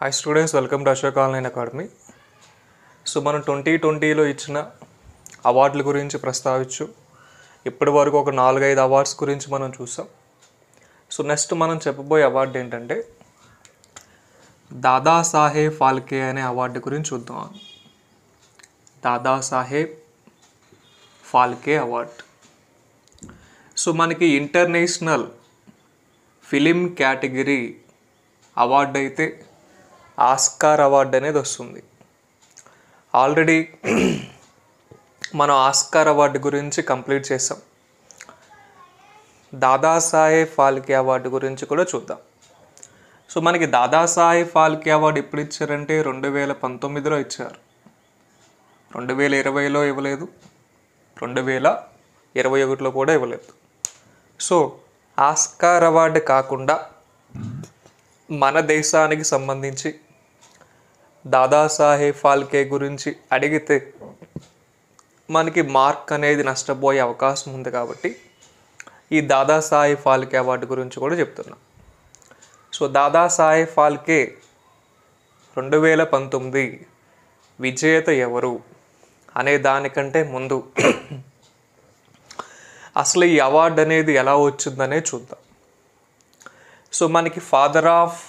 Hi students, welcome to Ashok online academy. So మనం 2020లో ఇచ్చిన అవార్డుల గురించి ప్రస్తావించు ఇప్పటి వరకు ఒక 4-5 అవార్డ్స్ గురించి మనం చూసాం. సో నెక్స్ట్ మనం చెప్పబోయే అవార్డు ఏంటంటే దాదాసాహెబ్ ఫాల్కే అనే అవార్డు గురించి చూద్దాం. దాదాసాహెబ్ ఫాల్కే అవార్డ్. సో మనకి ఇంటర్నేషనల్ ఫిలిం కేటగిరీ అవార్డు అయితే ఆస్కార్ అవార్డు అనేది వస్తుంది. ఆల్రెడీ మనం ఆస్కార్ అవార్డు గురించి కంప్లీట్ చేసాం. దాదాసాహెబ్ ఫాల్కే అవార్డు గురించి కూడా చూద్దాం. సో మనకి దాదాసాహెబ్ ఫాల్కే అవార్డు ఎప్పుడు ఇచ్చారంటే 2019లో ఇచ్చారు. 2020లో ఇవ్వలేదు, 2021లో కూడా ఇవ్వలేదు. సో ఆస్కార్ అవార్డు కాకుండా మన దేశానికి సంబంధించి దాదాసాహెబ్ ఫాల్కే గురించి అడిగితే మనకి మార్క్ అనేది నష్టపోయే అవకాశం ఉంది. కాబట్టి ఈ దాదాసాహెబ్ ఫాల్కే అవార్డు గురించి కూడా చెప్తున్నాం. సో దాదాసాహెబ్ ఫాల్కే 2019 విజేత ఎవరు అనే దానికంటే ముందు అసలు ఈ అవార్డు అనేది ఎలా వచ్చిందనే చూద్దాం. సో మనకి ఫాదర్ ఆఫ్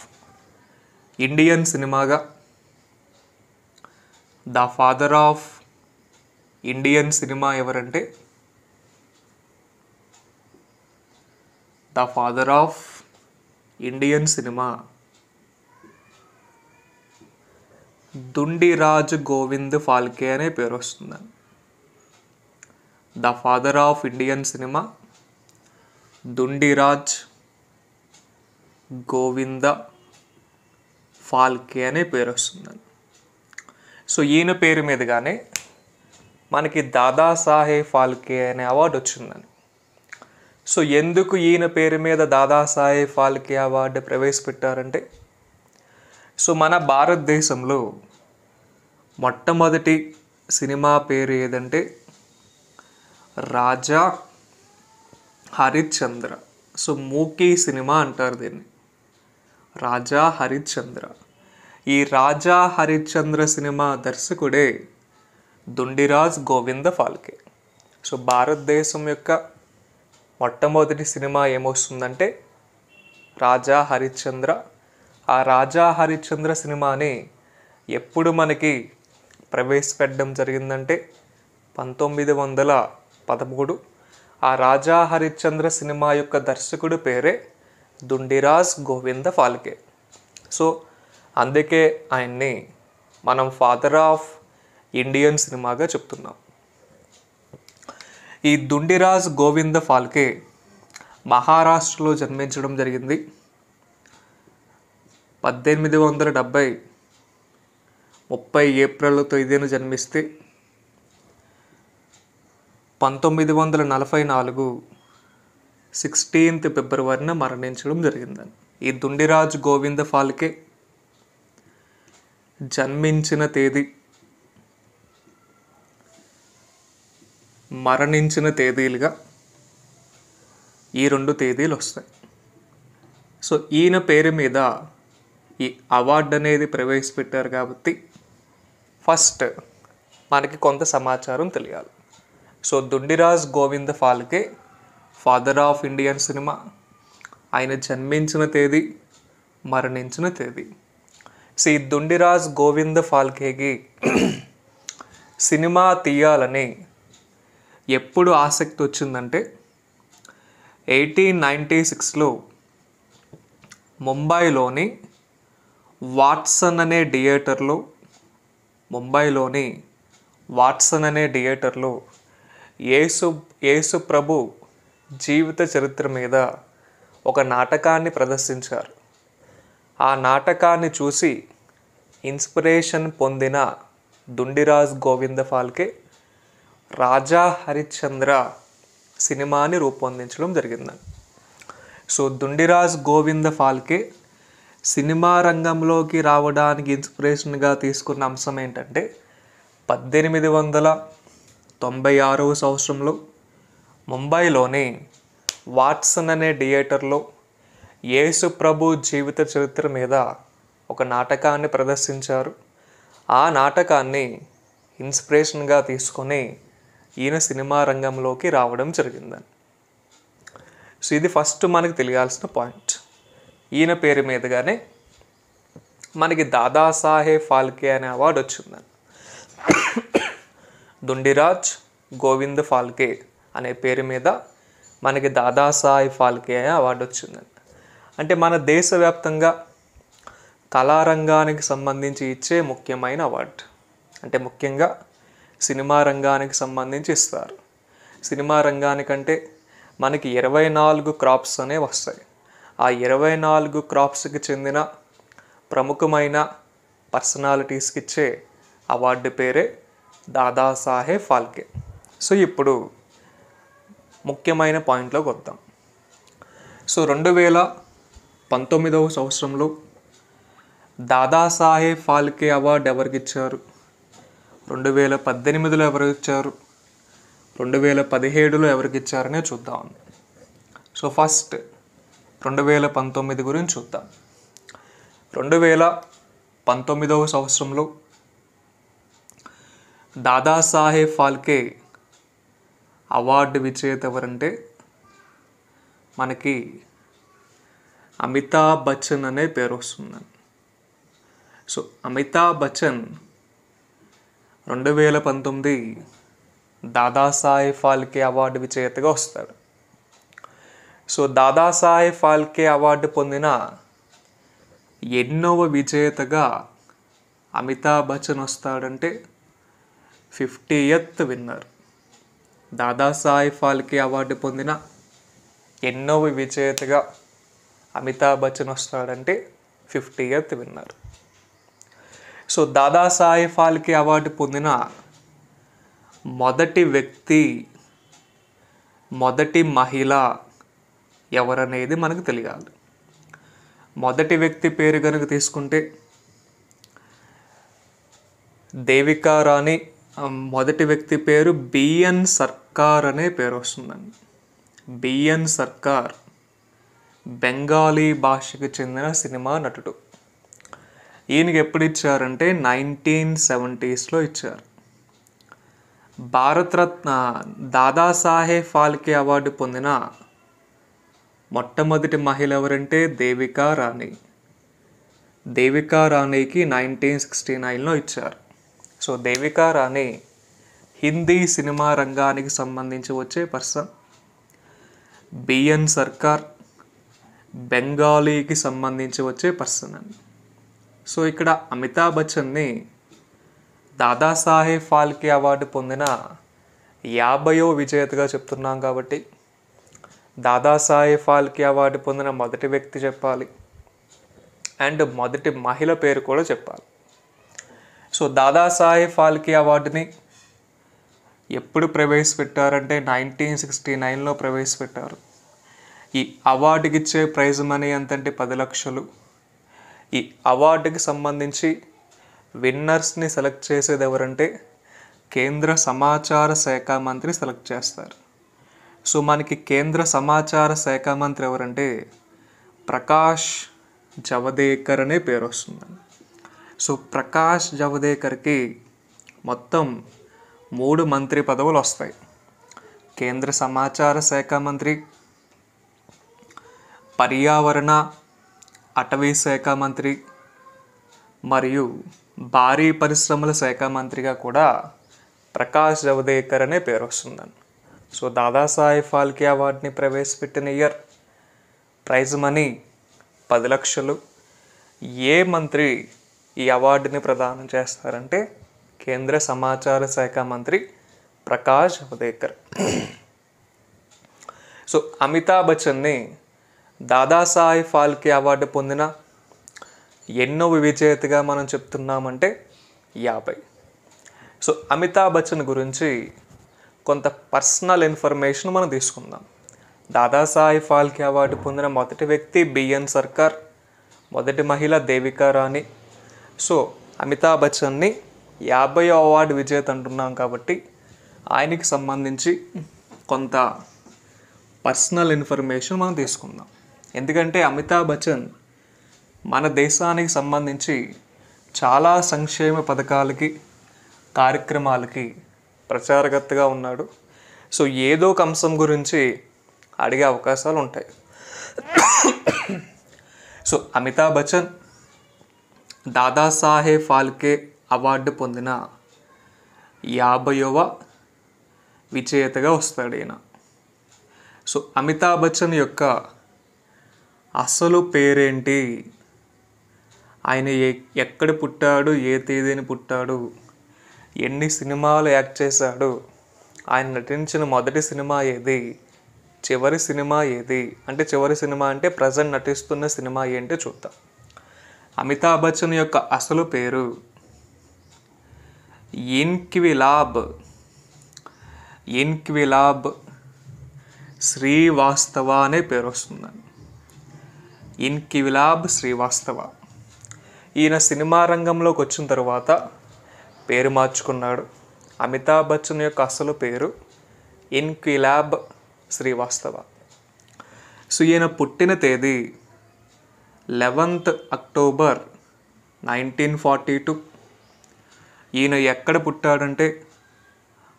ఇండియన్ సినిమాగా the father of Indian cinema ఎవరంటే the father of Indian cinema Dhundiraj Govind Phalke అనే పేరు వస్తుందని. The father of Indian cinema Dhundiraj Govind Phalke అనే పేరు వస్తుందని. సో ఈయన పేరు మీదుగానే మనకి దాదాసాహెబ్ ఫాల్కే అనే అవార్డు వచ్చిందని. సో ఎందుకు ఈయన పేరు మీద దాదాసాహెబ్ ఫాల్కే అవార్డు ప్రవేశపెట్టారంటే, సో మన భారతదేశంలో మొట్టమొదటి సినిమా పేరు ఏదంటే రాజా హరిశ్చంద్ర. సో మూకీ సినిమా అంటారు దీన్ని, రాజా హరిశ్చంద్ర. ఈ రాజా హరిశ్చంద్ర సినిమా దర్శకుడే దుండిరాజ్ గోవింద ఫాల్కే. సో భారతదేశం యొక్క మొట్టమొదటి సినిమా ఏమొస్తుందంటే రాజా హరిశ్చంద్ర. ఆ రాజా హరిశ్చంద్ర సినిమాని ఎప్పుడు మనకి ప్రవేశపెట్టడం జరిగిందంటే 1913. ఆ రాజా హరిశ్చంద్ర సినిమా యొక్క దర్శకుడు పేరే దుండిరాజ్ గోవింద ఫాల్కే. సో అందుకే ఆయన్ని మనం ఫాదర్ ఆఫ్ ఇండియన్ సినిమాగా చెప్తున్నాం. ఈ దుండిరాజ్ గోవింద ఫాల్కే మహారాష్ట్రలో జన్మించడం జరిగింది. 1870 30 ఏప్రిల్ తేదీన జన్మిస్తే 1944 16 ఫిబ్రవరిన మరణించడం జరిగిందని. ఈ దుండిరాజ్ గోవింద ఫాల్కే జన్మించిన తేదీ, మరణించిన తేదీలుగా ఈ 2 తేదీలు వస్తాయి. సో ఈయన పేరు మీద ఈ అవార్డు అనేది ప్రవేశపెట్టారు కాబట్టి ఫస్ట్ మనకి కొంత సమాచారం తెలియాలి. So Dhundiraj Govind Phalke father of Indian cinema, ఆయన జన్మించిన తేదీ, మరణించిన తేదీ. సో ఈ దుండిరాజ్ గోవింద ఫాల్కేకి సినిమా తీయాలని ఎప్పుడు ఆసక్తి వచ్చిందంటే 1896లో ముంబైలోని వాట్సన్ అనే థియేటర్లో యేసు ప్రభు జీవిత చరిత్ర మీద ఒక నాటకాన్ని ప్రదర్శించారు. ఆ నాటకాన్ని చూసి ఇన్స్పిరేషన్ పొందిన దుండిరాజ్ గోవింద ఫాల్కే రాజా హరిశ్చంద్ర సినిమాని రూపొందించడం జరిగిందని. సో దుండిరాజ్ గోవింద ఫాల్కే సినిమా రంగంలోకి రావడానికి ఇన్స్పిరేషన్గా తీసుకున్న అంశం ఏంటంటే 1896 సంవత్సరంలో ముంబైలోని వాట్సన్ అనే థియేటర్లో యేసు ప్రభు జీవిత చరిత్ర మీద ఒక నాటకాన్ని ప్రదర్శించారు. ఆ నాటకాన్ని ఇన్స్పిరేషన్గా తీసుకొని ఈయన సినిమా రంగంలోకి రావడం జరిగిందని. సో ఇది ఫస్ట్ మనకు తెలియాల్సిన పాయింట్. ఈయన పేరు మీదుగానే మనకి దాదాసాహెబ్ ఫాల్కే అనే అవార్డు వచ్చిందని. దుండిరాజ్ గోవింద్ ఫాల్కే అనే పేరు మీద మనకి దాదాసాహెబ్ ఫాల్కే అనే అవార్డు వచ్చిందని. అంటే మన దేశవ్యాప్తంగా కళారంగానికి సంబంధించి ఇచ్చే ముఖ్యమైన అవార్డు. అంటే ముఖ్యంగా సినిమా రంగానికి సంబంధించి ఇస్తారు. సినిమా రంగానికంటే మనకి 24 క్రాప్స్ అనేవి వస్తాయి. ఆ 24 క్రాప్స్కి చెందిన ప్రముఖమైన పర్సనాలిటీస్కి ఇచ్చే అవార్డు పేరే దాదాసాహెబ్ ఫాల్కే. సో ఇప్పుడు ముఖ్యమైన పాయింట్లోకి వద్దాం. సో 2019వ సంవత్సరంలో దాదాసాహెబ్ ఫాల్కే అవార్డు ఎవరికి ఇచ్చారు, 2018లో ఎవరికి ఇచ్చారు, 2017లో ఎవరికి ఇచ్చారనే చూద్దాం. సో ఫస్ట్ 2019 గురించి చూద్దాం. 2019వ సంవత్సరంలో దాదాసాహెబ్ ఫాల్కే అవార్డు విజేత ఎవరంటే మనకి అమితాబ్ బచ్చన్ అనే పేరు వస్తుందండి. సో అమితాబ్ బచ్చన్ 2019 దాదాసాహెబ్ ఫాల్కే అవార్డు విజేతగా వస్తాడు. సో దాదాసాహెబ్ ఫాల్కే అవార్డు పొందిన ఎన్నోవ విజేతగా అమితాబ్ బచ్చన్ వస్తాడంటే 50th winner. Dadasaheb Phalke award పొందిన ఎన్నోవ విజేతగా అమితాబ్ బచ్చన్ వస్తాడంటే 50th winner. So Dadasaheb Phalke award పొందిన మొదటి వ్యక్తి, మొదటి మహిళ ఎవరనేది మనకు తెలియాలి. మొదటి వ్యక్తి పేరు కనుక తీసుకుంటే దేవికా రాణి. మొదటి వ్యక్తి పేరు బిఎన్ సర్కార్ అనే పేరు వస్తుందండి. బిఎన్ సర్కార్ బెంగాలీ భాషకు చెందిన సినిమా నటుడు. ఈయనకి ఎప్పుడు ఇచ్చారంటే 1970sలో ఇచ్చారు. భారతరత్న దాదాసాహెబ్ ఫాల్కే అవార్డు పొందిన మొట్టమొదటి మహిళ ఎవరంటే దేవికా రాణి. దేవికా రాణికి 1969లో ఇచ్చారు. సో దేవికా రాణి హిందీ సినిమా రంగానికి సంబంధించి వచ్చే పర్సన్. బిఎన్ సర్కార్ బెంగాలీకి సంబంధించి వచ్చే పర్సన్ అండి. సో ఇక్కడ అమితాబ్ బచ్చన్ని దాదాసాహెబ్ ఫాల్కే అవార్డు పొందిన 50వ విజేతగా చెప్తున్నాం కాబట్టి దాదాసాహెబ్ ఫాల్కే అవార్డు పొందిన మొదటి వ్యక్తి చెప్పాలి అండ్ మొదటి మహిళ పేరు కూడా చెప్పాలి. సో దాదాసాహెబ్ ఫాల్కే అవార్డుని ఎప్పుడు ప్రవేశపెట్టారంటే 1969లో ప్రవేశపెట్టారు. ఈ అవార్డుకి ఇచ్చే ప్రైజ్ మనీ ఎంతంటే 10 లక్షలు. ఈ అవార్డుకి సంబంధించి విన్నర్స్ని సెలెక్ట్ చేసేది ఎవరంటే కేంద్ర సమాచార శాఖ మంత్రి సెలెక్ట్ చేస్తారు. సో మనకి కేంద్ర సమాచార శాఖ మంత్రి ఎవరంటే ప్రకాష్ జవదేకర్ అనే పేరు వస్తుందండి. సో ప్రకాష్ జవదేకర్కి మొత్తం 3 మంత్రి పదవులు వస్తాయి. కేంద్ర సమాచార శాఖ మంత్రి, పర్యావరణ అటవీ శాఖ మంత్రి మరియు భారీ పరిశ్రమల శాఖ మంత్రిగా కూడా ప్రకాష్ జవదేకర్ అనే పేరు వస్తుందండి. సో దాదాసాహెబ్ ఫాల్కే అవార్డుని ప్రవేశపెట్టిన ఇయర్, ప్రైజ్ మనీ 10 లక్షలు. ఏ మంత్రి ఈ అవార్డుని ప్రదానం చేస్తారంటే కేంద్ర సమాచార శాఖ మంత్రి ప్రకాష్ జవదేకర్. సో అమితాబ్ బచ్చన్ని దాదాసాహెబ్ ఫాల్కే అవార్డు పొందిన ఎన్నో విజేతగా మనం చెప్తున్నామంటే 50. సో అమితాబ్ బచ్చన్ గురించి కొంత పర్సనల్ ఇన్ఫర్మేషన్ మనం తీసుకుందాం. దాదాసాహెబ్ ఫాల్కే అవార్డు పొందిన మొదటి వ్యక్తి బిఎన్ సర్కార్, మొదటి మహిళ దేవికా రాణి. సో అమితాబ్ బచ్చన్ని 50వ అవార్డు విజేత అంటున్నాం కాబట్టి ఆయనకి సంబంధించి కొంత పర్సనల్ ఇన్ఫర్మేషన్ మనం తీసుకుందాం. ఎందుకంటే అమితాబ్ బచ్చన్ మన దేశానికి సంబంధించి చాలా సంక్షేమ పథకాలకి కార్యక్రమాలకి ప్రచారకర్తగా ఉన్నాడు. సో ఏదో ఒక అంశం గురించి అడిగే అవకాశాలు ఉంటాయి. సో అమితాబ్ బచ్చన్ దాదాసాహెబ్ ఫాల్కే అవార్డు పొందిన 50వ విజేతగా వస్తాడు ఈయన. సో అమితాబ్ బచ్చన్ యొక్క అసలు పేరేంటి, ఆయన ఎక్కడ పుట్టాడు, ఏ తేదీని పుట్టాడు, ఎన్ని సినిమాలు యాక్ట్ చేశాడు, ఆయన నటించిన మొదటి సినిమా ఏది, చివరి సినిమా ఏది, అంటే చివరి సినిమా అంటే ప్రజెంట్ నటిస్తున్న సినిమా ఏంటి చూద్దాం. అమితాబ్ బచ్చన్ యొక్క అసలు పేరు ఇన్క్విలాబ్ శ్రీవాస్తవ అనే పేరు వస్తుందండి. ఇన్క్విలాబ్ శ్రీవాస్తవ. ఈయన సినిమా రంగంలోకి వచ్చిన తర్వాత పేరు మార్చుకున్నాడు. అమితాబ్ బచ్చన్ యొక్క అసలు పేరు ఇన్క్విలాబ్ శ్రీవాస్తవ. సో ఈయన పుట్టిన తేదీ 11th అక్టోబర్ 1942. ఈయన ఎక్కడ పుట్టాడంటే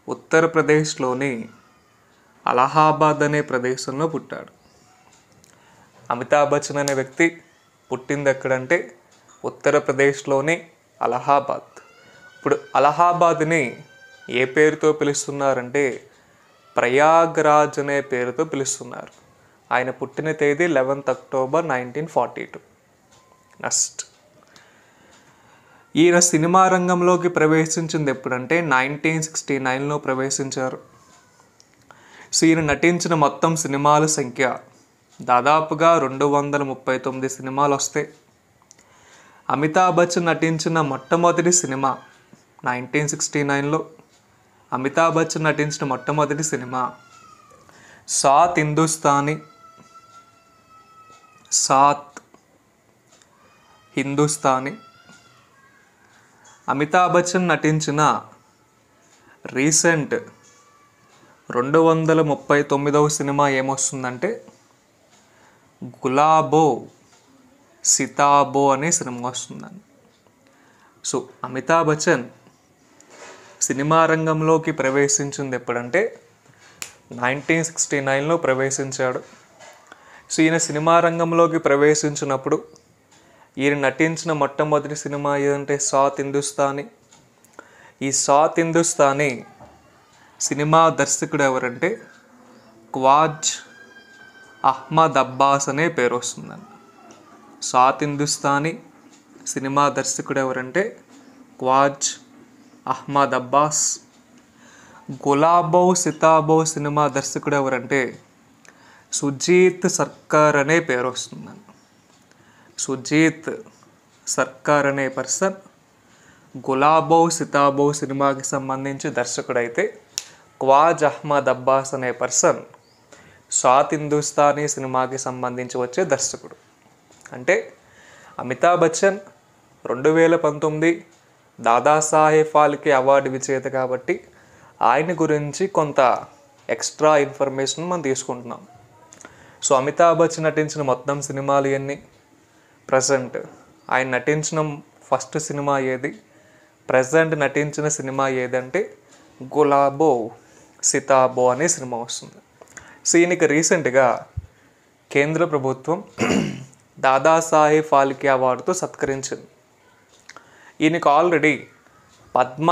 ఉత్తరప్రదేశ్లోని అలహాబాద్ అనే ప్రదేశంలో పుట్టాడు. అమితాబ్ బచ్చన్ అనే వ్యక్తి పుట్టింది ఎక్కడంటే ఉత్తరప్రదేశ్లోని అలహాబాద్. ఇప్పుడు అలహాబాద్ని ఏ పేరుతో పిలుస్తున్నారంటే ప్రయాగ్రాజ్ అనే పేరుతో పిలుస్తున్నారు. ఆయన పుట్టిన తేదీ 11th అక్టోబర్ 1942. నెక్స్ట్, ఈయన సినిమా రంగంలోకి ప్రవేశించింది ఎప్పుడంటే 1969లో ప్రవేశించారు. సో ఈయన నటించిన మొత్తం సినిమాల సంఖ్య దాదాపుగా 239 సినిమాలు వస్తాయి. అమితాబ్ బచ్చన్ నటించిన మొట్టమొదటి సినిమా 1969లో అమితాబ్ బచ్చన్ నటించిన మొట్టమొదటి సినిమా సాత్ హిందుస్తానీ. అమితాబ్ బచ్చన్ నటించిన రీసెంట్ 239వ సినిమా ఏమొస్తుందంటే గులాబో సితాబో అనే సినిమా వస్తుందండి. సో అమితాబ్ బచ్చన్ సినిమా రంగంలోకి ప్రవేశించింది ఎప్పుడంటే 1969లో ప్రవేశించాడు. సో ఈయన సినిమా రంగంలోకి ప్రవేశించినప్పుడు ఈయన నటించిన మొట్టమొదటి సినిమా ఏదంటే సాత్ హిందుస్తానీ. ఈ సాత్ హిందుస్తానీ సినిమా దర్శకుడు ఎవరంటే ఖ్వాజా అహ్మద్ అబ్బాస్ అనే పేరు వస్తుందండి. సాత్ హిందుస్తానీ సినిమా దర్శకుడు ఎవరంటే ఖ్వాజా అహ్మద్ అబ్బాస్. గులాబో సితాబో సినిమా దర్శకుడు ఎవరంటే సుజీత్ సర్కార్ అనే పేరు వస్తుందండి. సుజీత్ సర్కార్ అనే పర్సన్ గులాబో సితాబో సినిమాకి సంబంధించి దర్శకుడైతే ఖ్వాజా అహ్మద్ అబ్బాస్ అనే పర్సన్ సాత్ హిందుస్తానీ సినిమాకి సంబంధించి వచ్చే దర్శకుడు. అంటే అమితాబ్ బచ్చన్ 2019 దాదాసాహెబ్ ఫాల్కే అవార్డు విజేత కాబట్టి ఆయన గురించి కొంత ఎక్స్ట్రా ఇన్ఫర్మేషన్ మనం తీసుకుంటున్నాం. సో అమితాబ్ బచ్చన్ నటించిన మొత్తం సినిమాలు ఎన్ని, ప్రజెంట్ ఆయన నటించిన ఫస్ట్ సినిమా ఏది, ప్రజెంట్ నటించిన సినిమా ఏదంటే గులాబో సితాబో అనే సినిమా వస్తుంది. సో ఈయనకి రీసెంట్గా కేంద్ర ప్రభుత్వం దాదాసాహెబ్ ఫాల్కే అవార్డుతో సత్కరించింది. ఈయనకు ఆల్రెడీ పద్మ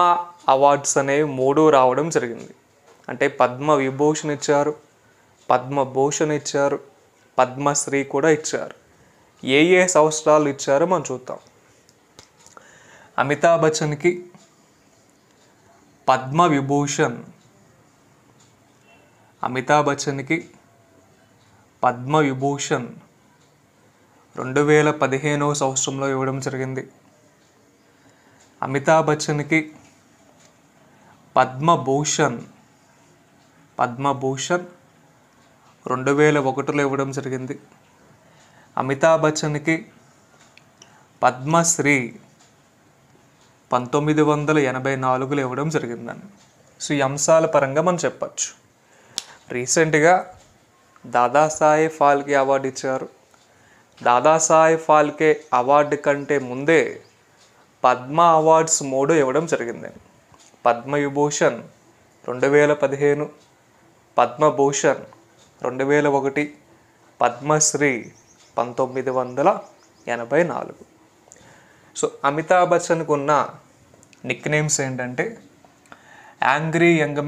అవార్డ్స్ అనేవి 3 రావడం జరిగింది. అంటే పద్మ విభూషణ్ ఇచ్చారు, పద్మభూషణ్ ఇచ్చారు, పద్మశ్రీ కూడా ఇచ్చారు. ఏ సంవత్సరాలు ఇచ్చారో మనం చూద్దాం. అమితాబ్ బచ్చన్కి పద్మవిభూషణ్ 2015వ సంవత్సరంలో ఇవ్వడం జరిగింది. అమితాబ్ బచ్చన్కి పద్మభూషణ్ 2001లో ఇవ్వడం జరిగింది. అమితాబ్ బచ్చన్కి పద్మశ్రీ 1984లో ఇవ్వడం జరిగిందండి. సో ఈ అంశాల పరంగా మనం చెప్పచ్చు. రీసెంట్గా దాదాసాహెబ్ ఫాల్కే అవార్డు ఇచ్చారు, దాదాసాహెబ్ ఫాల్కే అవార్డు కంటే ముందే పద్మ అవార్డ్స్ 3 ఇవ్వడం జరిగింది. పద్మవిభూషణ్ 2015, పద్మభూషణ్ 2001, పద్మశ్రీ 1984. సో అమితాబ్ బచ్చన్కు ఉన్న నిక్ నేమ్స్ ఏంటంటే యాంగ్రీ యంగ్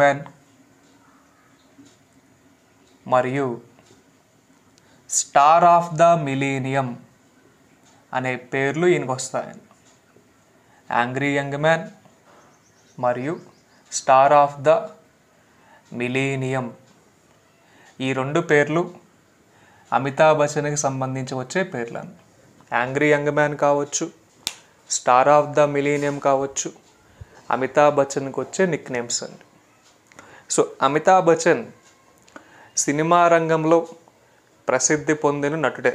మ్యాన్ మరియు స్టార్ ఆఫ్ ద మిలీనియం అనే పేర్లు ఈయనకు వస్తాయండి. యాంగ్రీ యంగ్ మ్యాన్ మరియు స్టార్ ఆఫ్ ద మిలీనియం ఈ 2 పేర్లు అమితాబ్ బచ్చన్కి సంబంధించి వచ్చే పేర్లను. యాంగ్రీ యంగ్ మ్యాన్ కావచ్చు, స్టార్ ఆఫ్ ద మిలీనియం కావచ్చు, అమితాబ్ బచ్చన్కి వచ్చే నిక్ నేమ్స్ అండి. సో అమితాబ్ బచ్చన్ సినిమా రంగంలో ప్రసిద్ధి పొందిన నటుడే,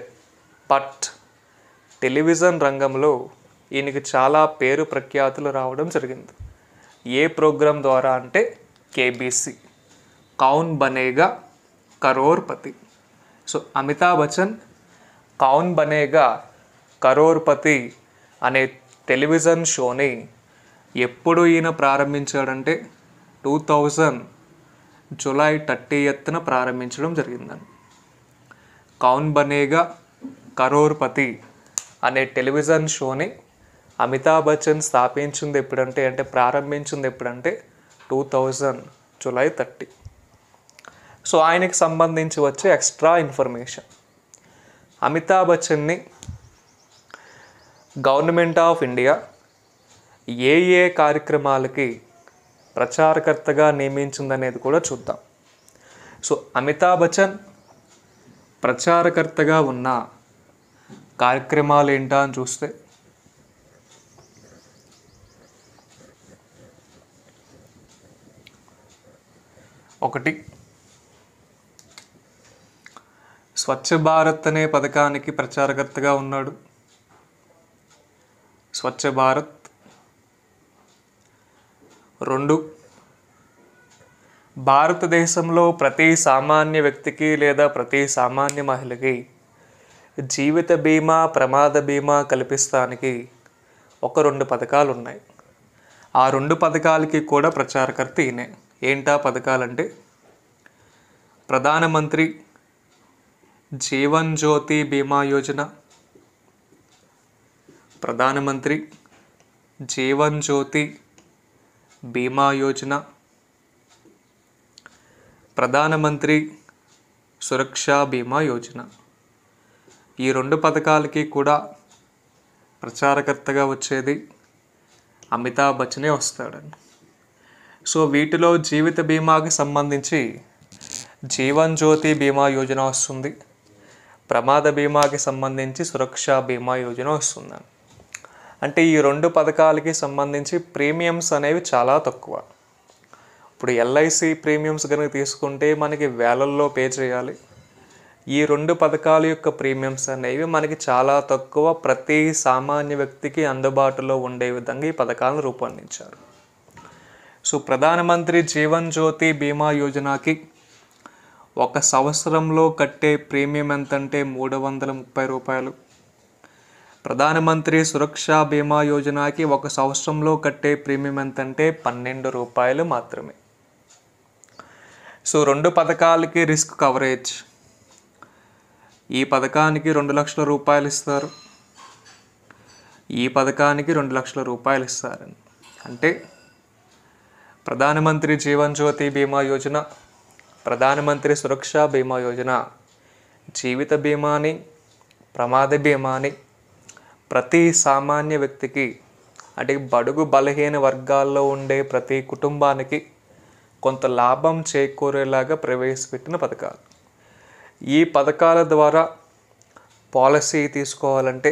బట్ టెలివిజన్ రంగంలో ఈయనకి చాలా పేరు ప్రఖ్యాతులు రావడం జరిగింది. ఏ ప్రోగ్రాం ద్వారా అంటే కేబీసీ, కౌన్ బనేగా కరోర్పతి. సో అమితాబ్ బచ్చన్ కౌన్ బనేగా కరోర్పతి అనే టెలివిజన్ షోని ఎప్పుడు ఈయన ప్రారంభించాడంటే 2000 జూలై 30న ప్రారంభించడం జరిగిందని. కౌన్ బనేగా కరోర్పతి అనే టెలివిజన్ షోని అమితాబ్ బచ్చన్ స్థాపించింది ఎప్పుడంటే ప్రారంభించింది ఎప్పుడంటే 2000 జూలై 30. సో ఆయనకి సంబంధించి వచ్చే ఎక్స్ట్రా ఇన్ఫర్మేషన్, అమితాబ్ బచ్చన్ని గవర్నమెంట్ ఆఫ్ ఇండియా ఏ కార్యక్రమాలకి ప్రచారకర్తగా నియమించిందనేది కూడా చూద్దాం. సో అమితాబ్ బచ్చన్ ప్రచారకర్తగా ఉన్న కార్యక్రమాలు ఏంటా అని చూస్తే, ఒకటి స్వచ్ఛ భారత్ అనే పథకానికి ప్రచారకర్తగా ఉన్నాడు. స్వచ్ఛ భారత్. 2 భారతదేశంలో ప్రతి సామాన్య వ్యక్తికి లేదా ప్రతి సామాన్య మహిళకి జీవిత బీమా, ప్రమాద బీమా కల్పిస్తానికి 2 పథకాలు ఉన్నాయి. ఆ 2 పథకాలకి కూడా ప్రచారకర్త ఈయనే. ఏంటా పథకాలంటే ప్రధానమంత్రి జీవన్ జ్యోతి బీమా యోజన, ప్రధానమంత్రి జీవన్ జ్యోతి బీమా యోజన, ప్రధానమంత్రి సురక్షా బీమా యోజన. ఈ 2 పథకాలకి కూడా ప్రచారకర్తగా వచ్చేది అమితాబ్ బచ్చనే వస్తాడండి. సో వీటిలో జీవిత బీమాకి సంబంధించి జీవన్ జ్యోతి బీమా యోజన వస్తుంది, ప్రమాద బీమాకి సంబంధించి సురక్షా బీమా యోజన వస్తుందండి. అంటే ఈ 2 పథకాలకి సంబంధించి ప్రీమియమ్స్ అనేవి చాలా తక్కువ. ఇప్పుడు ఎల్ఐసి ప్రీమియమ్స్ కనుక తీసుకుంటే మనకి వేలల్లో పే చేయాలి. ఈ 2 పథకాల యొక్క ప్రీమియమ్స్ అనేవి మనకి చాలా తక్కువ, ప్రతి సామాన్య వ్యక్తికి అందుబాటులో ఉండే విధంగా ఈ పథకాలను రూపొందించారు. సో ప్రధానమంత్రి జీవన్ జ్యోతి బీమా యోజనకి 1 సంవత్సరంలో కట్టే ప్రీమియం ఎంతంటే 330 రూపాయలు. ప్రధానమంత్రి సురక్షా బీమా యోజనకి 1 సంవత్సరంలో కట్టే ప్రీమియం ఎంతంటే 12 రూపాయలు మాత్రమే. సో 2 పథకాలకి రిస్క్ కవరేజ్, ఈ పథకానికి 2 లక్షల రూపాయలు ఇస్తారు, ఈ పథకానికి 2 లక్షల రూపాయలు ఇస్తారని. అంటే ప్రధానమంత్రి జీవన్ జ్యోతి బీమా యోజన, ప్రధానమంత్రి సురక్షా బీమా యోజన జీవిత బీమాని, ప్రమాద బీమాని ప్రతి సామాన్య వ్యక్తికి, అంటే బడుగు బలహీన వర్గాల్లో ఉండే ప్రతి కుటుంబానికి కొంత లాభం చేకూరేలాగా ప్రవేశపెట్టిన పథకాలు. ఈ పథకాల ద్వారా పాలసీ తీసుకోవాలంటే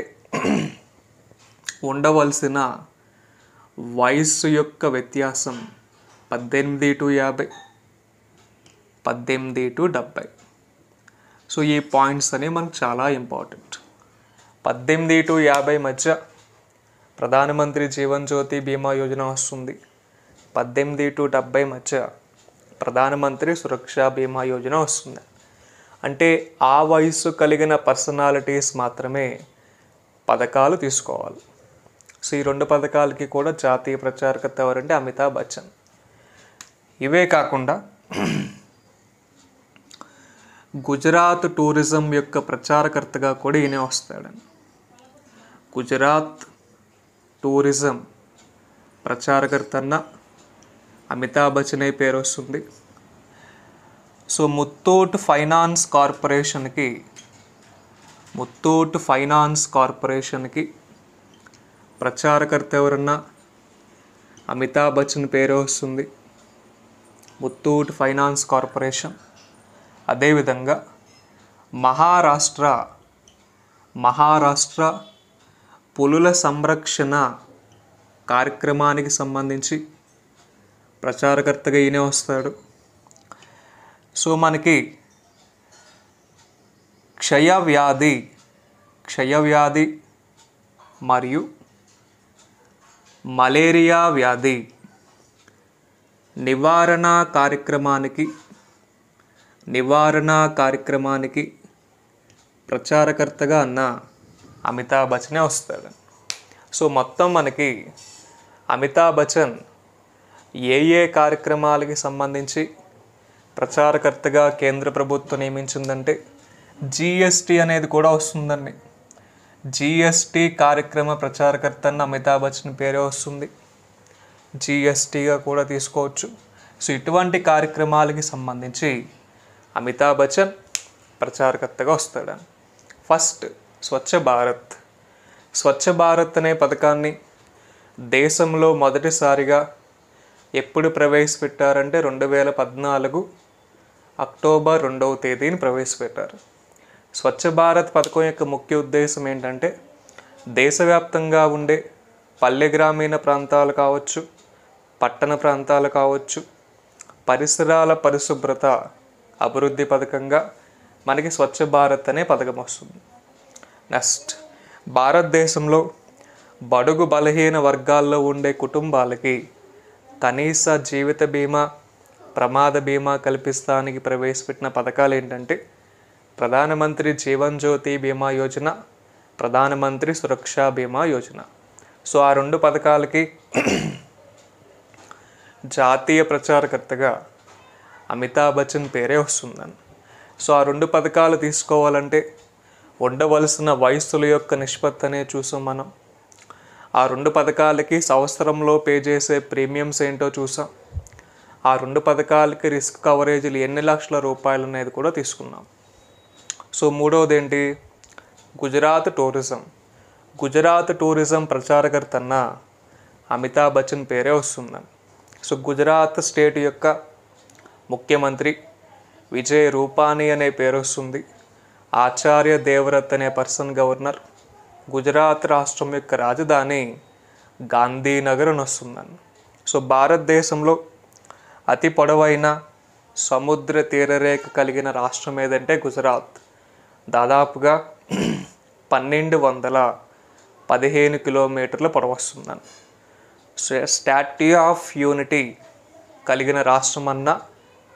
ఉండవలసిన వయస్సు యొక్క వ్యత్యాసం 18 to 50, 18 to 70. సో ఈ పాయింట్స్ అనేవి మనకు చాలా ఇంపార్టెంట్. 18 to 50 మధ్య ప్రధానమంత్రి జీవన్ జ్యోతి బీమా యోజన వస్తుంది. 18 to 70 మధ్య ప్రధానమంత్రి సురక్షా బీమా యోజన వస్తుంది. అంటే ఆ వయసు కలిగిన పర్సనాలిటీస్ మాత్రమే పథకాలు తీసుకోవాలి. సో ఈ 2 పథకాలకి కూడా జాతీయ ప్రచారకర్త ఎవరంటే అమితాబ్ బచ్చన్. ఇవే కాకుండా గుజరాత్ టూరిజం యొక్క ప్రచారకర్తగా కూడా ఈయనే వస్తాడండి. గుజరాత్ టూరిజం ప్రచారకర్త అన్న అమితాబ్ బచ్చన్ అనే పేరు వస్తుంది. సో ముత్తూట్ ఫైనాన్స్ కార్పొరేషన్కి ప్రచారకర్త ఎవరన్నా అమితాబ్ బచ్చన్ పేరు వస్తుంది. Muthoot finance corporation. అదేవిధంగా మహారాష్ట్ర పులుల సంరక్షణ కార్యక్రమానికి సంబంధించి ప్రచారకర్తగా ఈయనే వస్తాడు. సో మనకి క్షయవ్యాధి మరియు మలేరియా వ్యాధి నివారణ కార్యక్రమానికి ప్రచారకర్తగా అన్న అమితాబ్ బచ్చనే వస్తాడు. సో మొత్తం మనకి అమితాబ్ బచ్చన్ ఏ కార్యక్రమాలకి సంబంధించి ప్రచారకర్తగా కేంద్ర ప్రభుత్వం నియమించిందంటే జిఎస్టీ అనేది కూడా వస్తుందండి. జిఎస్టీ కార్యక్రమ ప్రచారకర్త అన్న అమితాబ్ బచ్చన్ పేరే వస్తుంది. జిఎస్టీగా కూడా తీసుకోవచ్చు. సో ఇటువంటి కార్యక్రమాలకి సంబంధించి అమితాబ్ బచ్చన్ ప్రచారకర్తగా వస్తాడు. ఫస్ట్ స్వచ్ఛ భారత్ అనే పథకాన్ని దేశంలో మొదటిసారిగా ఎప్పుడు ప్రవేశపెట్టారంటే 2014 అక్టోబర్ 2వ తేదీని ప్రవేశపెట్టారు. స్వచ్ఛ భారత్ పథకం యొక్క ముఖ్య ఉద్దేశం ఏంటంటే దేశవ్యాప్తంగా ఉండే పల్లె గ్రామీణ ప్రాంతాలు కావచ్చు, పట్టణ ప్రాంతాలు కావచ్చు, పరిసరాల పరిశుభ్రత అభివృద్ధి పథకంగా మనకి స్వచ్ఛ భారత్ అనే పథకం వస్తుంది. నెక్స్ట్, భారతదేశంలో బడుగు బలహీన వర్గాల్లో ఉండే కుటుంబాలకి కనీస జీవిత బీమా, ప్రమాద బీమా కల్పిస్తానికి ప్రవేశపెట్టిన పథకాలు ఏంటంటే ప్రధానమంత్రి జీవన్ జ్యోతి బీమా యోజన, ప్రధానమంత్రి సురక్షా బీమా యోజన. సో ఆ 2 పథకాలకి జాతీయ ప్రచారకర్తగా అమితాబ్ బచ్చన్ పేరే వస్తుందని. సో ఆ 2 పథకాలు తీసుకోవాలంటే ఉండవలసిన వయస్సుల యొక్క నిష్పత్తి అనేది చూసాం మనం. ఆ 2 పథకాలకి సంవత్సరంలో పే చేసే ప్రీమియమ్స్ ఏంటో చూసాం. ఆ 2 పథకాలకి రిస్క్ కవరేజీలు ఎన్ని లక్షల రూపాయలు అనేది కూడా తీసుకున్నాం. సో మూడవది ఏంటి, గుజరాత్ టూరిజం ప్రచారకర్త అన్న అమితాబ్ బచ్చన్ పేరే వస్తుందని. సో గుజరాత్ స్టేట్ యొక్క ముఖ్యమంత్రి విజయ్ రూపానీ అనే పేరు వస్తుంది. ఆచార్య దేవవ్రత్ అనే పర్సన్ గవర్నర్. గుజరాత్ రాష్ట్రం యొక్క రాజధాని గాంధీనగర్ అని వస్తుందని. సో భారతదేశంలో అతి పొడవైన సముద్ర తీరరేఖ కలిగిన రాష్ట్రం ఏదంటే గుజరాత్. దాదాపుగా 1215 కిలోమీటర్ల పొడవు వస్తుందని. స్టాట్యూ ఆఫ్ యూనిటీ కలిగిన రాష్ట్రం అన్న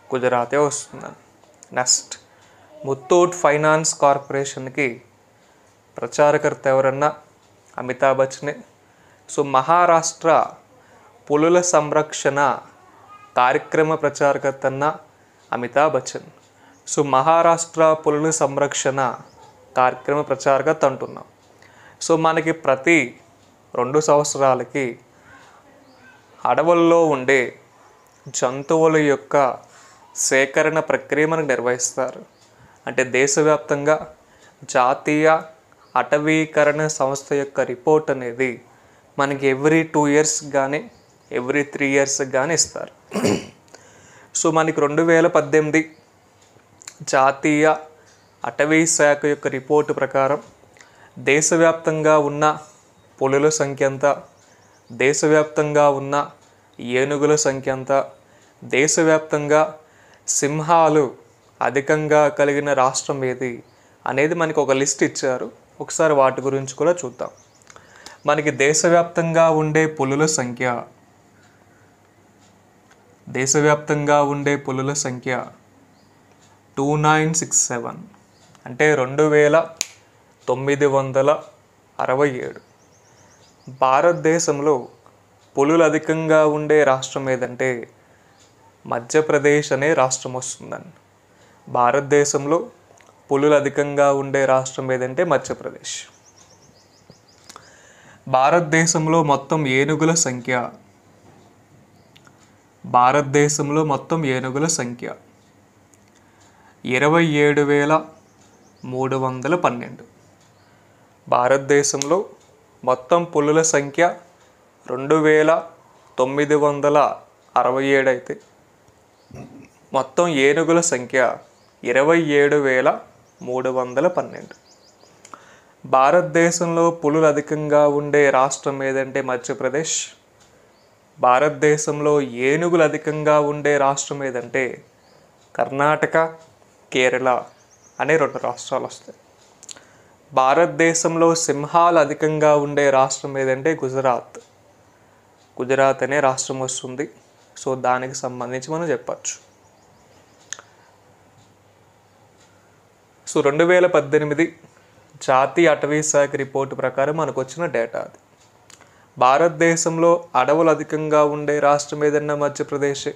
గుజరాతే వస్తుందని. నెక్స్ట్, ముత్తూట్ ఫైనాన్స్ కార్పొరేషన్కి ప్రచారకర్త ఎవరన్నా అమితాబ్ బచ్చనే. సో మహారాష్ట్ర పులుల సంరక్షణ కార్యక్రమ ప్రచారకర్త అన్న అమితాబ్ బచ్చన్. సో మహారాష్ట్ర పులుల సంరక్షణ కార్యక్రమ ప్రచారకర్త అంటున్నాం. సో మనకి ప్రతి 2 సంవత్సరాలకి అడవుల్లో ఉండే జంతువుల యొక్క సేకరణ ప్రక్రియ మనకు నిర్వహిస్తారు. అంటే దేశవ్యాప్తంగా జాతీయ అటవీకరణ సంస్థ యొక్క రిపోర్ట్ అనేది మనకి ఎవ్రీ 2 years కానీ ఎవ్రీ 3 years కానీ ఇస్తారు. సో మనకి 2018 జాతీయ అటవీ శాఖ యొక్క రిపోర్టు ప్రకారం దేశవ్యాప్తంగా ఉన్న పులుల సంఖ్య ఎంత, దేశవ్యాప్తంగా ఉన్న ఏనుగుల సంఖ్య ఎంత, దేశవ్యాప్తంగా సింహాలు అధికంగా కలిగిన రాష్ట్రం ఏది అనేది మనకి ఒక లిస్ట్ ఇచ్చారు. ఒకసారి వాటి గురించి కూడా చూద్దాం. మనకి దేశవ్యాప్తంగా ఉండే పులుల సంఖ్య 2967 అంటే 2967. భారతదేశంలో పులులు అధికంగా ఉండే రాష్ట్రం ఏదంటే మధ్యప్రదేశ్ అనే రాష్ట్రం వస్తుందండి. భారతదేశంలో పులులు అధికంగా ఉండే రాష్ట్రం ఏదంటే మధ్యప్రదేశ్. భారతదేశంలో మొత్తం ఏనుగుల సంఖ్య 27,312. భారతదేశంలో మొత్తం పులుల సంఖ్య 2967 అయితే మొత్తం ఏనుగుల సంఖ్య 27,312. భారతదేశంలో పులులు అధికంగా ఉండే రాష్ట్రం ఏదంటే మధ్యప్రదేశ్. భారతదేశంలో ఏనుగులు అధికంగా ఉండే రాష్ట్రం ఏదంటే కర్ణాటక, కేరళ అనే 2 రాష్ట్రాలు వస్తాయి. భారతదేశంలో సింహాలు అధికంగా ఉండే రాష్ట్రం ఏదంటే గుజరాత్ అనే రాష్ట్రం వస్తుంది. సో దానికి సంబంధించి మనం చెప్పచ్చు. సో 2018 జాతీయ అటవీ శాఖ రిపోర్టు ప్రకారం మనకు వచ్చిన డేటా అది. భారతదేశంలో అడవులు అధికంగా ఉండే రాష్ట్రం ఏదన్నా మధ్యప్రదేశ్.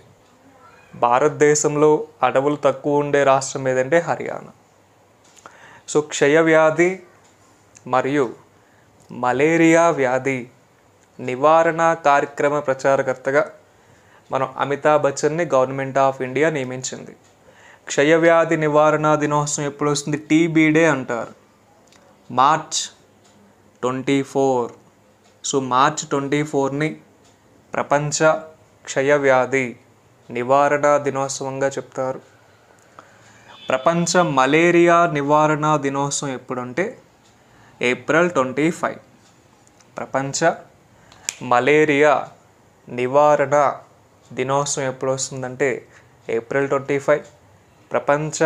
భారతదేశంలో అడవులు తక్కువ ఉండే రాష్ట్రం ఏదంటే హర్యానా. సో క్షయవ్యాధి మరియు మలేరియా వ్యాధి నివారణ కార్యక్రమ ప్రచారకర్తగా మనం అమితాబ్ బచ్చన్ని గవర్నమెంట్ ఆఫ్ ఇండియా నియమించింది. క్షయవ్యాధి నివారణ దినోత్సవం ఎప్పుడు వస్తుంది? టీబీ డే అంటారు, మార్చ్ 24. సో మార్చ్ 24ని ప్రపంచ క్షయవ్యాధి నివారణ దినోత్సవంగా చెప్తారు. ప్రపంచ మలేరియా నివారణ దినోత్సవం ఎప్పుడంటే ఏప్రిల్ 25. ప్రపంచ మలేరియా నివారణ దినోత్సవం ఎప్పుడు వస్తుందంటే ఏప్రిల్ 25. ప్రపంచ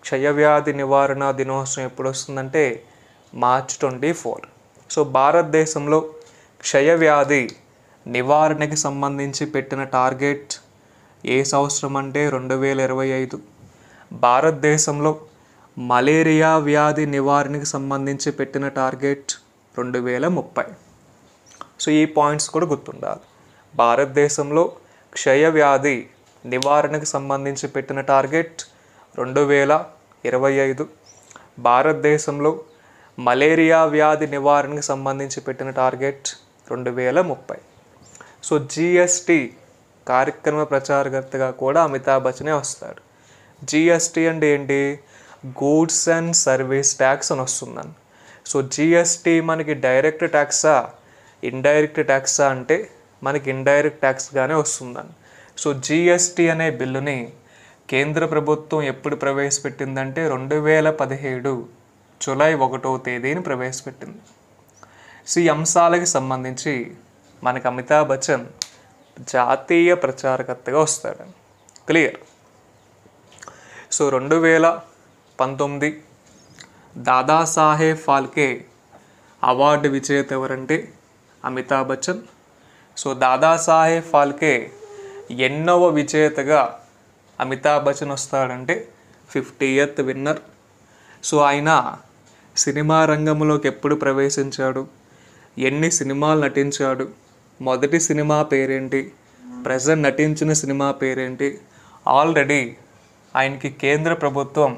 క్షయవ్యాధి నివారణ దినోత్సవం ఎప్పుడు వస్తుందంటే మార్చ్ 24. సో భారతదేశంలో క్షయవ్యాధి నివారణకి సంబంధించి పెట్టిన టార్గెట్ ఏ సంవత్సరం అంటే 2025. భారతదేశంలో మలేరియా వ్యాధి నివారణకి సంబంధించి పెట్టిన టార్గెట్ 2030. సో ఈ పాయింట్స్ కూడా గుర్తుండాలి. భారతదేశంలో క్షయవ్యాధి నివారణకు సంబంధించి పెట్టిన టార్గెట్ 2025. భారతదేశంలో మలేరియా వ్యాధి నివారణకు సంబంధించి పెట్టిన టార్గెట్ 2030. సో జిఎస్టి కార్యక్రమ ప్రచారకర్తగా కూడా అమితాబ్ బచ్చనే వస్తాడు. జిఎస్టి అంటే ఏంటి? గూడ్స్ అండ్ సర్వీస్ ట్యాక్స్ అని వస్తుందండి. సో జిఎస్టి మనకి డైరెక్ట్ ట్యాక్సా ఇండైరెక్ట్ ట్యాక్సా అంటే మనకి ఇండైరెక్ట్ ట్యాక్స్గానే వస్తుందండి. సో జిఎస్టి అనే బిల్లుని కేంద్ర ప్రభుత్వం ఎప్పుడు ప్రవేశపెట్టిందంటే 2017 జూలై 1వ తేదీని ప్రవేశపెట్టింది. సో ఈ అంశాలకి సంబంధించి మనకి అమితాబ్ బచ్చన్ జాతీయ ప్రచారకర్తగా వస్తాడు. Clear. So 2019 Dadasaheb Phalke award విజేత ఎవరంటే అమితాబ్ బచ్చన్. సో దాదాసాహెబ్ ఫాల్కే ఎన్నవ విజేతగా అమితాబ్ బచ్చన్ వస్తాడంటే 50th విన్నర్. సో ఆయన సినిమా రంగంలోకి ఎప్పుడు ప్రవేశించాడు, ఎన్ని సినిమాలు నటించాడు, మొదటి సినిమా పేరేంటి, ప్రజెంట్ నటించిన సినిమా పేరేంటి, ఆల్రెడీ ఆయనకి కేంద్ర ప్రభుత్వం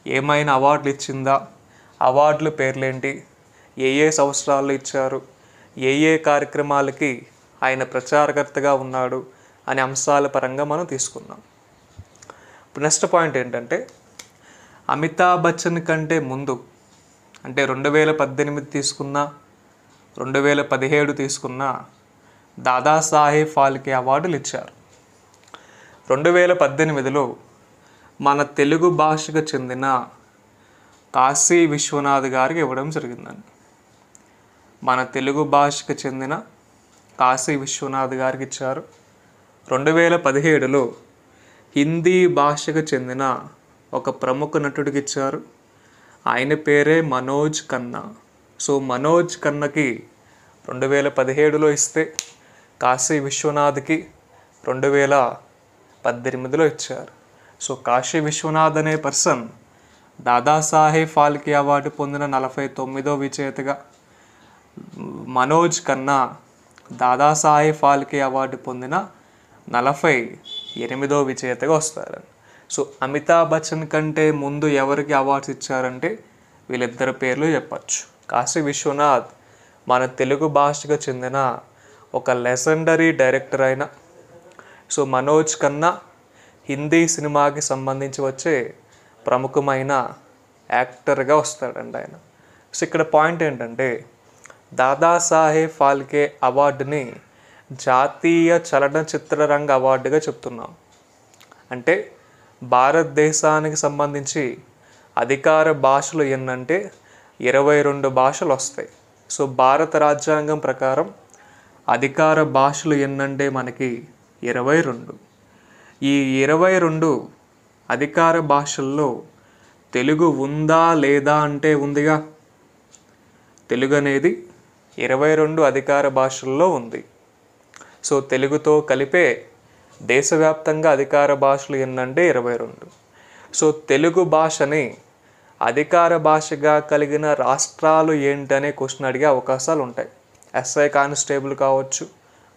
ఏమైనా అవార్డులు ఇచ్చిందా, అవార్డుల పేర్లేంటి, ఏ సంవత్సరాల్లో ఇచ్చారు, ఏ కార్యక్రమాలకి ఆయన ప్రచారకర్తగా ఉన్నాడు అనే అంశాల పరంగా మనం తీసుకున్నాం. ఇప్పుడు నెక్స్ట్ పాయింట్ ఏంటంటే అమితాబ్ బచ్చన్ కంటే ముందు అంటే 2018 తీసుకున్నా 2017 తీసుకున్నా దాదాసాహెబ్ ఫాల్కే అవార్డులు ఇచ్చారు. 2018లో మన తెలుగు భాషకు చెందిన కాశీ విశ్వనాథ్ గారికి ఇవ్వడం జరిగిందండి. మన తెలుగు భాషకు చెందిన కాశీ విశ్వనాథ్ గారికి ఇచ్చారు. 2017లో హిందీ భాషకు చెందిన ఒక ప్రముఖ నటుడికి ఇచ్చారు. ఆయన పేరే మనోజ్ ఖన్నా. సో మనోజ్ ఖన్నాకి 2017లో ఇస్తే కాశీ విశ్వనాథ్కి 2018లో ఇచ్చారు. సో కాశీ విశ్వనాథ్ అనే పర్సన్ దాదాసాహెబ్ ఫాల్కే అవార్డు పొందిన 49వ విజేతగా, మనోజ్ ఖన్నా దాదాసాహెబ్ ఫాల్కే అవార్డు పొందిన 48వ విజేతగా వస్తారు. సో అమితాబ్ బచ్చన్ కంటే ముందు ఎవరికి అవార్డ్స్ ఇచ్చారంటే వీళ్ళిద్దరి పేర్లు చెప్పచ్చు. కాశీ విశ్వనాథ్ మన తెలుగు భాషకు చెందిన ఒక లెజెండరీ డైరెక్టర్ అయిన, సో మనోజ్ ఖన్నా హిందీ సినిమాకి సంబంధించి వచ్చే ప్రముఖమైన యాక్టర్గా వస్తాడండి ఆయన. సో ఇక్కడ పాయింట్ ఏంటంటే దాదాసాహెబ్ ఫాల్కే అవార్డుని జాతీయ చలనచిత్ర రంగ అవార్డుగా చెప్తున్నాం. అంటే భారతదేశానికి సంబంధించి అధికార భాషలు ఎన్నంటే 22 భాషలు వస్తాయి. సో భారత రాజ్యాంగం ప్రకారం అధికార భాషలు ఎన్నంటే మనకి 22. ఈ 22 అధికార భాషల్లో తెలుగు ఉందా లేదా అంటే ఉందిగా. తెలుగు అనేది 22 అధికార భాషల్లో ఉంది. సో తెలుగుతో కలిపే దేశవ్యాప్తంగా అధికార భాషలు ఎన్నంటే 22. సో తెలుగు భాషని అధికార భాషగా కలిగిన రాష్ట్రాలు ఏంటనే క్వశ్చన్ అడిగే అవకాశాలు ఉంటాయి. ఎస్ఐ కానిస్టేబుల్ కావచ్చు,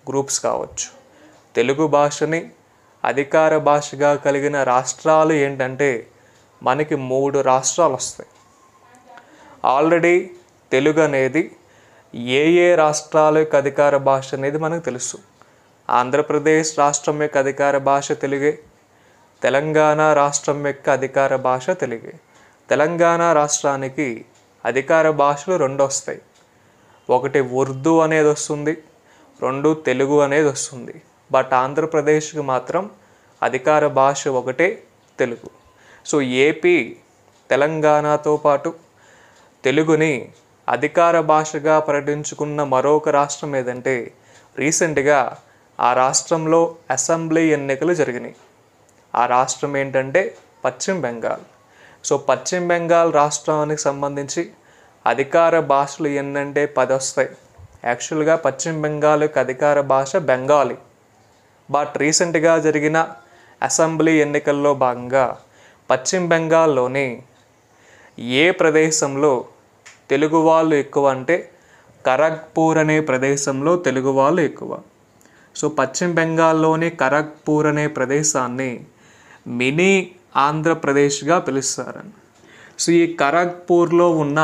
గ్రూప్స్ కావచ్చు. తెలుగు భాషని అధికార భాషగా కలిగిన రాష్ట్రాలు ఏంటంటే మనకి 3 రాష్ట్రాలు వస్తాయి. ఆల్రెడీ తెలుగు అనేది ఏ రాష్ట్రాల యొక్క అధికార భాష అనేది మనకు తెలుసు. ఆంధ్రప్రదేశ్ రాష్ట్రం యొక్క అధికార భాష తెలుగే, తెలంగాణ రాష్ట్రం యొక్క అధికార భాష తెలుగే. తెలంగాణ రాష్ట్రానికి అధికార భాషలు 2 వస్తాయి. ఒకటి ఉర్దూ అనేది వస్తుంది, 2 తెలుగు అనేది వస్తుంది. బట్ ఆంధ్రప్రదేశ్కి మాత్రం అధికార భాష ఒకటే తెలుగు. సో ఏపీ తెలంగాణతో పాటు తెలుగుని అధికార భాషగా ప్రకటించుకున్న మరొక రాష్ట్రం ఏదంటే రీసెంట్గా ఆ రాష్ట్రంలో అసెంబ్లీ ఎన్నికలు జరిగినాయి. ఆ రాష్ట్రం ఏంటంటే పశ్చిమ బెంగాల్. సో పశ్చిమ బెంగాల్ రాష్ట్రానికి సంబంధించి అధికార భాషలు ఎన్నంటే 10 వస్తాయి. యాక్చువల్గా పశ్చిమ బెంగాల్ యొక్క అధికార భాష బెంగాలీ. బట్ రీసెంట్గా జరిగిన అసెంబ్లీ ఎన్నికల్లో భాగంగా పశ్చిమ బెంగాల్లోని ఏ ప్రదేశంలో తెలుగు వాళ్ళు ఎక్కువ అంటే ఖరగ్పూర్ అనే ప్రదేశంలో తెలుగు వాళ్ళు ఎక్కువ. సో పశ్చిమ బెంగాల్లోని ఖరగ్పూర్ అనే ప్రదేశాన్ని మినీ ఆంధ్రప్రదేశ్గా పిలుస్తారని. సో ఈ ఖరగ్పూర్లో ఉన్న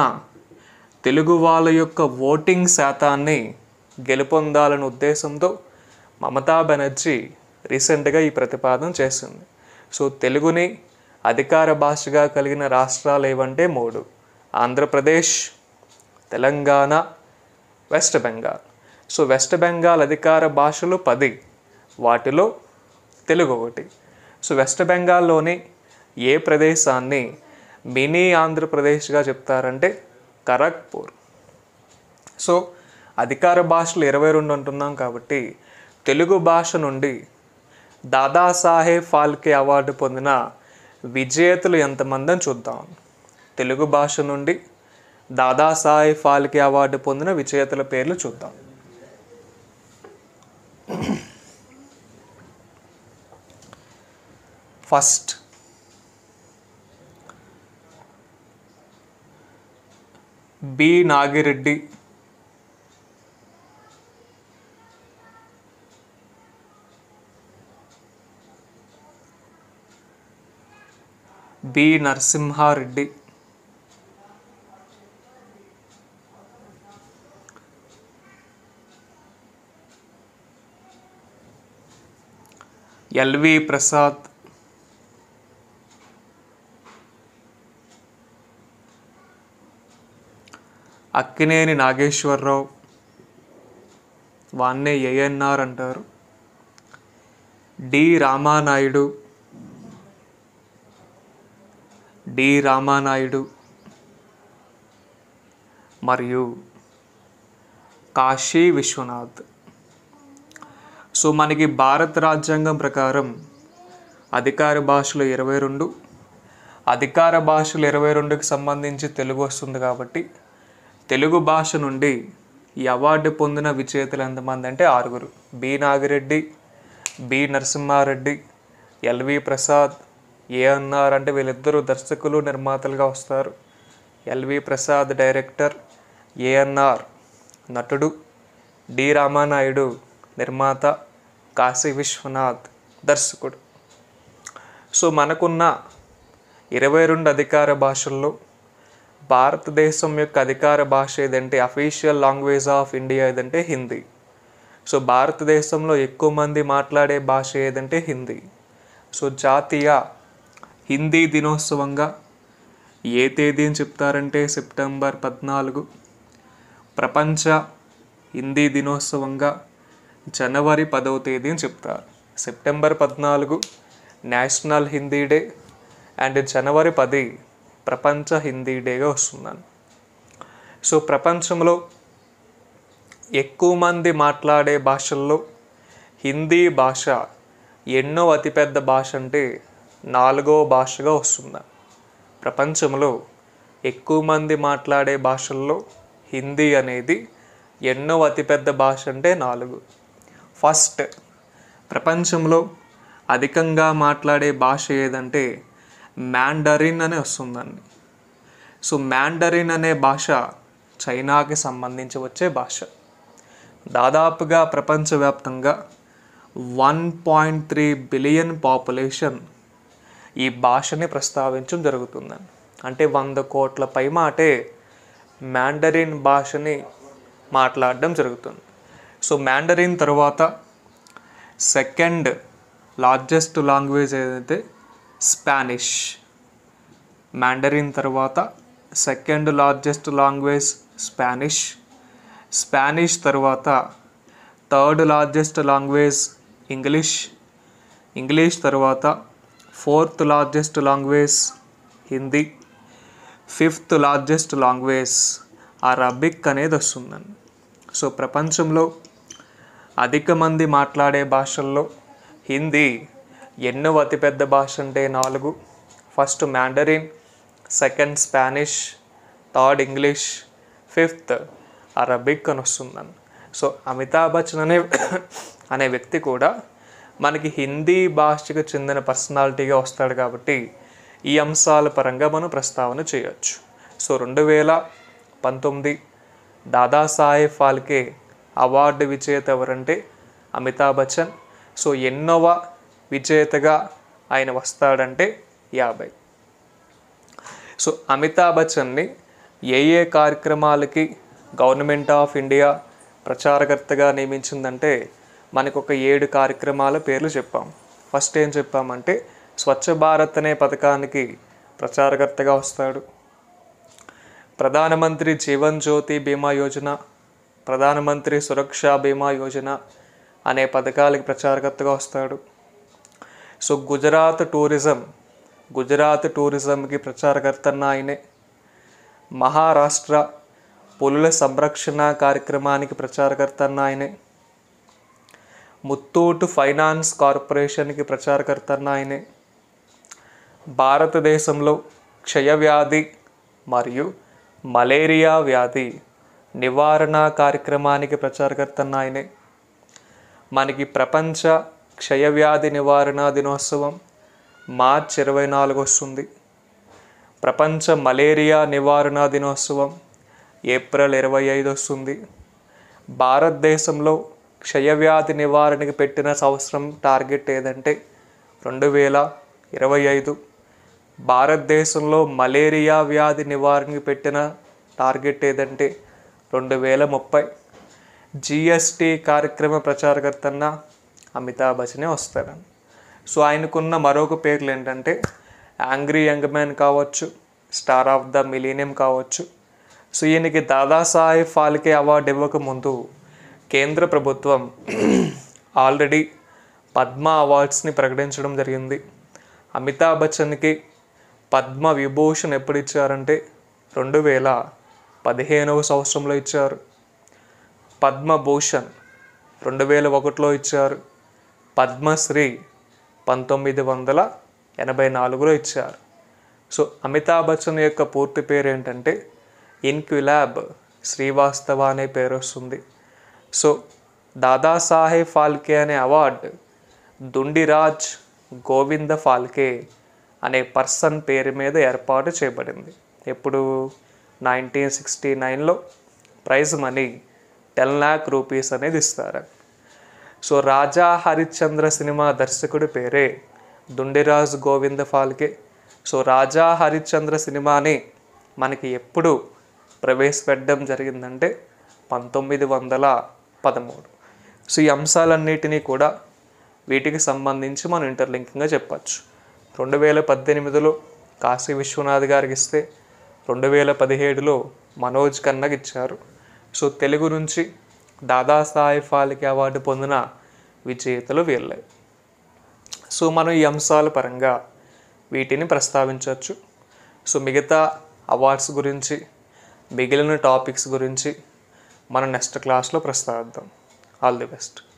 తెలుగు వాళ్ళ యొక్క ఓటింగ్ శాతాన్ని గెలుపొందాలనే ఉద్దేశంతో మమతా బెనర్జీ రీసెంట్గా ఈ ప్రతిపాదన చేసింది. సో తెలుగుని అధికార భాషగా కలిగిన రాష్ట్రాలు ఏవంటే 3: Andhra Pradesh, Telangana, west Bengal. So west Bengal అధికార భాషలు 10, వాటిలో తెలుగు ఒకటి. సో వెస్ట్ బెంగాల్లోని ఏ ప్రదేశాన్ని మినీ ఆంధ్రప్రదేశ్గా చెప్తారంటే ఖరగ్పూర్. సో అధికార భాషలు 22 అంటున్నాం కాబట్టి తెలుగు భాష నుండి దాదాసాహెబ్ ఫాల్కే అవార్డు పొందిన విజేతలు ఎంతమంది అని చూద్దాం. తెలుగు భాష నుండి దాదాసాహెబ్ ఫాల్కే అవార్డు పొందిన విజేతల పేర్లు చూద్దాం. First B Nagireddy, B Narasimhareddy, LV Prasad, Akkineni Nageswararao, వాన్నే ఏఎన్ఆర్ అంటారు, డి రామానాయుడు, మరియు కాశీ విశ్వనాథ్. సో మనకి భారత రాజ్యాంగం ప్రకారం అధికార భాషలు 22, అధికార భాషలు 22కి సంబంధించి తెలుగు వస్తుంది కాబట్టి తెలుగు భాష నుండి ఈ అవార్డు పొందిన విజేతలు ఎంతమంది అంటే 6: B Nagireddy, B Narasimhareddy, LV Prasad, ANR అంటే వీళ్ళిద్దరూ దర్శకులు నిర్మాతలుగా వస్తారు. ఎల్వి ప్రసాద్ డైరెక్టర్, ఏఎన్ఆర్ నటుడు, డి రామానాయుడు నిర్మాత, కాశీ విశ్వనాథ్ దర్శకుడు. సో మనకున్న 22 అధికార భాషల్లో భారతదేశం యొక్క అధికార భాష ఏదంటే, అఫీషియల్ లాంగ్వేజ్ ఆఫ్ ఇండియా ఏదంటే హిందీ. సో భారతదేశంలో ఎక్కువ మంది మాట్లాడే భాష ఏదంటే హిందీ. సో జాతీయ హిందీ దినోత్సవంగా ఏ తేదీని చెప్తారంటే సెప్టెంబర్ 14. ప్రపంచ హిందీ దినోత్సవంగా జనవరి 10వ తేదీని చెప్తారు. September 14 national Hindi day and జనవరి 10 ప్రపంచ హిందీ డేగా వస్తుందని. సో ప్రపంచంలో ఎక్కువ మంది మాట్లాడే భాషల్లో హిందీ భాష ఎన్నో అతిపెద్ద భాష అంటే 4వ భాషగా వస్తుంది. ప్రపంచంలో ఎక్కువ మంది మాట్లాడే భాషల్లో హిందీ అనేది ఎన్నో అతిపెద్ద భాష అంటే 4. ఫస్ట్ ప్రపంచంలో అధికంగా మాట్లాడే భాష ఏదంటే మ్యాండరిన్ అని వస్తుందండి. సో మ్యాండరిన్ అనే భాష చైనాకి సంబంధించి వచ్చే భాష. దాదాపుగా ప్రపంచవ్యాప్తంగా 1.3 బిలియన్ పాపులేషన్ ఈ భాషని ప్రస్తావించడం జరుగుతుందండి. అంటే 100 కోట్ల పైమాటే మ్యాండరిన్ భాషని మాట్లాడడం జరుగుతుంది. సో మ్యాండరిన్ తర్వాత సెకండ్ లార్జెస్ట్ లాంగ్వేజ్ ఏదైతే స్పానిష్. మ్యాండరిన్ తర్వాత second largest language Spanish. Spanish తర్వాత third largest language English. English తర్వాత fourth largest language Hindi. Fifth largest language Arabic అనేది వస్తుందండి. సో ప్రపంచంలో అధిక మంది మాట్లాడే భాషల్లో హిందీ ఎన్నో అతిపెద్ద భాష అంటే 4. First Mandarin, second Spanish, third English, fifth Arabic అని వస్తుందండి. సో అమితాబ్ బచ్చన్ అనే వ్యక్తి కూడా మనకి హిందీ భాషకు చెందిన పర్సనాలిటీగా వస్తాడు కాబట్టి ఈ అంశాల పరంగా మనం ప్రస్తావన చేయొచ్చు. సో 2019 దాదాసాహెబ్ ఫాల్కే అవార్డు విజేత ఎవరంటే అమితాబ్ బచ్చన్. సో ఎన్నోవ విజేతగా ఆయన వస్తాడంటే 50. సో అమితాబ్ బచ్చన్ని ఏ కార్యక్రమాలకి గవర్నమెంట్ ఆఫ్ ఇండియా ప్రచారకర్తగా నియమించిందంటే మనకు ఒక 7 కార్యక్రమాల పేర్లు చెప్పాం. ఫస్ట్ ఏం చెప్పామంటే స్వచ్ఛ భారత్ అనే పథకానికి ప్రచారకర్తగా వస్తాడు. ప్రధానమంత్రి జీవన్ జ్యోతి బీమా యోజన, ప్రధానమంత్రి సురక్షా బీమా యోజన అనే పథకాలకి ప్రచారకర్తగా వస్తాడు. సో గుజరాత్ టూరిజంకి ప్రచారకర్త ఆయనే. మహారాష్ట్ర పులుల సంరక్షణ కార్యక్రమానికి ప్రచారకర్త ఆయనే. ముత్తూట్ ఫైనాన్స్ కార్పొరేషన్కి ప్రచారకర్త ఆయనే. భారతదేశంలో క్షయవ్యాధి మరియు మలేరియా వ్యాధి నివారణ కార్యక్రమానికి ప్రచారకర్త ఆయనే. మనకి ప్రపంచ క్షయవ్యాధి నివారణ దినోత్సవం మార్చి 24 వస్తుంది. ప్రపంచ మలేరియా నివారణ దినోత్సవం ఏప్రిల్ 25 వస్తుంది. భారతదేశంలో క్షయవ్యాధి నివారణకి పెట్టిన సంవత్సరం టార్గెట్ ఏదంటే 2025. భారతదేశంలో మలేరియా వ్యాధి నివారణకి పెట్టిన టార్గెట్ ఏదంటే 2030. జిఎస్టీ కార్యక్రమ ప్రచారకర్త అమితాబ్ బచ్చనే వస్తారు. సో ఆయనకున్న మరొక పేర్లు ఏంటంటే యాంగ్రీ యంగ్ మ్యాన్ కావచ్చు, స్టార్ ఆఫ్ ద మిలీనియం కావచ్చు. సో ఈయనకి దాదాసాహెబ్ ఫాల్కే అవార్డు ఇవ్వకముందు కేంద్ర ప్రభుత్వం ఆల్రెడీ పద్మ అవార్డ్స్ని ప్రకటించడం జరిగింది. అమితాబ్ బచ్చన్కి పద్మ విభూషణ్ ఎప్పుడు ఇచ్చారంటే 2015వ సంవత్సరంలో ఇచ్చారు. పద్మభూషణ్ 2001లో ఇచ్చారు. పద్మశ్రీ 1984లో ఇచ్చారు. సో అమితాబ్ బచ్చన్ యొక్క పూర్తి పేరు ఏంటంటే ఇన్క్విలాబ్ శ్రీవాస్తవ అనే పేరు వస్తుంది. సో దాదాసాహెబ్ ఫాల్కే అనే అవార్డు దుండిరాజ్ గోవింద ఫాల్కే అనే పర్సన్ పేరు మీద ఏర్పాటు చేయబడింది. ఎప్పుడు 1969లో ప్రైజ్ మనీ 10 lakh రూపీస్ అనేది ఇస్తారు. సో రాజా హరిశ్చంద్ర సినిమా దర్శకుడి పేరే దుండిరాజు గోవింద ఫాల్కే. సో రాజా హరిశ్చంద్ర సినిమాని మనకి ఎప్పుడు ప్రవేశపెట్టడం జరిగిందంటే 1913. సో ఈ అంశాలన్నిటినీ కూడా వీటికి సంబంధించి మనం ఇంటర్లింకింగ్గా చెప్పచ్చు. 2018లో కాశీ విశ్వనాథ్ గారికి ఇస్తే 2017లో మనోజ్ ఖన్నాకి ఇచ్చారు. సో తెలుగు నుంచి దాదాసాహెబ్ ఫాల్కే అవార్డు పొందిన విజేతలు వీళ్ళే. సో మనం ఈ అంశాల పరంగా వీటిని ప్రస్తావించవచ్చు. సో మిగతా అవార్డ్స్ గురించి, మిగిలిన టాపిక్స్ గురించి మనం నెక్స్ట్ క్లాస్లో ప్రస్తావిద్దాం. All the best.